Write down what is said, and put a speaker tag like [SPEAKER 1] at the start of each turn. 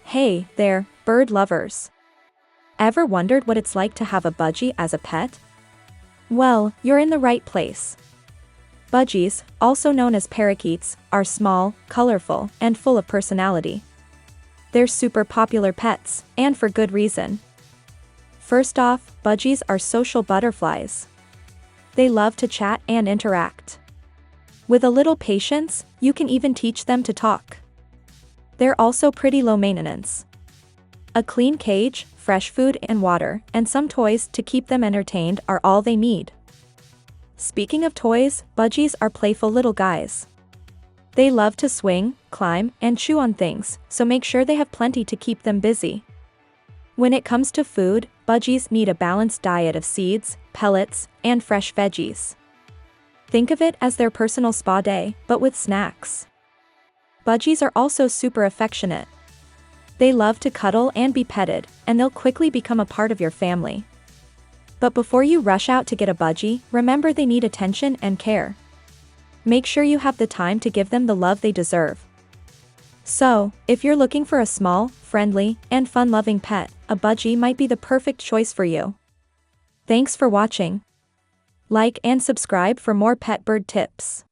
[SPEAKER 1] Hey there, bird lovers. Ever wondered what it's like to have a budgie as a pet? Well, you're in the right place. Budgies, also known as parakeets, are small, colorful, and full of personality. They're super popular pets, and for good reason. First off, budgies are social butterflies. They love to chat and interact. With a little patience, you can even teach them to talk. They're also pretty low maintenance. A clean cage, fresh food and water, and some toys to keep them entertained are all they need. Speaking of toys, budgies are playful little guys. They love to swing, climb, and chew on things, so make sure they have plenty to keep them busy. When it comes to food, budgies need a balanced diet of seeds, pellets, and fresh veggies. Think of it as their personal spa day, but with snacks. Budgies are also super affectionate. They love to cuddle and be petted, and they'll quickly become a part of your family. But before you rush out to get a budgie, remember they need attention and care. Make sure you have the time to give them the love they deserve. So, if you're looking for a small, friendly, and fun-loving pet, a budgie might be the perfect choice for you. Thanks for watching. Like and subscribe for more pet bird tips.